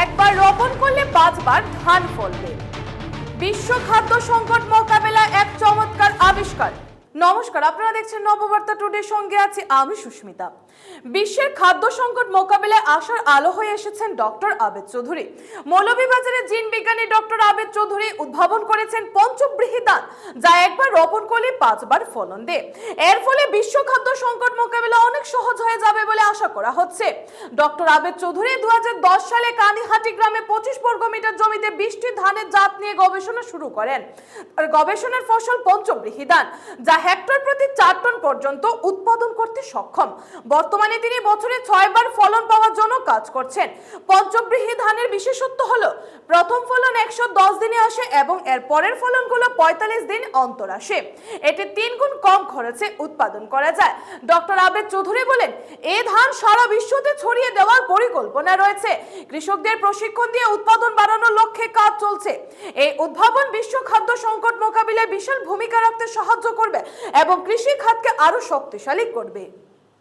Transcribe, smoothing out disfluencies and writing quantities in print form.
একবার রোপণ করলে 5 বার ধান ফলবে। বিশ্ব খাদ্য সংকট মোকাবেলায় এক চমৎকার আবিষ্কার। নমস্কার, আপনারা দেখছেন নববার্তা টুডের সঙ্গে আছি আমি সুস্মিতা। বিশ্বের খাদ্য সংকট মোকাবেলায় আশার আলো হয়ে এসেছেন ডক্টর আবেদ চৌধুরী। মৌলভীবাজারে জিন বিজ্ঞানী ডক্টর আবেদ চৌধুরী উদ্ভাবন করেছেন পঞ্চব্রীহি ধান, যা একবার রোপণ করলে 5 বার ফলন দেয়। এর ফলে বিশ্ব খাদ্য সংকট মোকাবেলা অনেক সহজ হয়ে যাবে বলে আশা করা হচ্ছে। ডক্টর আবেদ চৌধুরী 2010 সালে কানিহাটি গ্রামে 25 বর্গ মিটার জমিতে 20টি ধানের জাত নিয়ে গবেষণা শুরু করেন। আর গবেষণার ফসল পঞ্চব্রীহি ধান, যা হেক্টর প্রতি 4 টন পর্যন্ত উৎপাদন করতে সক্ষম। বর্তমানে তিনি বছরে 6 বার ফলন পাওয়ার জন্য কাজ করছেন। পঞ্চব্রীহি ধানের বিশেষত্ব হলো প্রথম ফলন 110 দিনে আসে এবং এর পরের ফলনগুলো 45 দিন অন্তর আসে। এতে 3 গুণ কম খরচে উৎপাদন করা যায়। ডক্টর আবেদ চৌধুরী বলেন, এই ধান সারা বিশ্বতে ছড়িয়ে দেওয়ার পরিকল্পনা রয়েছে। কৃষকদের প্রশিক্ষণ দিয়ে উৎপাদন বাড়ানোর লক্ষ্যে কাজ চলছে। এই উদ্ভাবন বিশ্ব খাদ্য সংকট মোকাবিলায় বিশাল ভূমিকা রাখতে সাহায্য করবে এবং কৃষি খাতকে আরো শক্তিশালী করবে।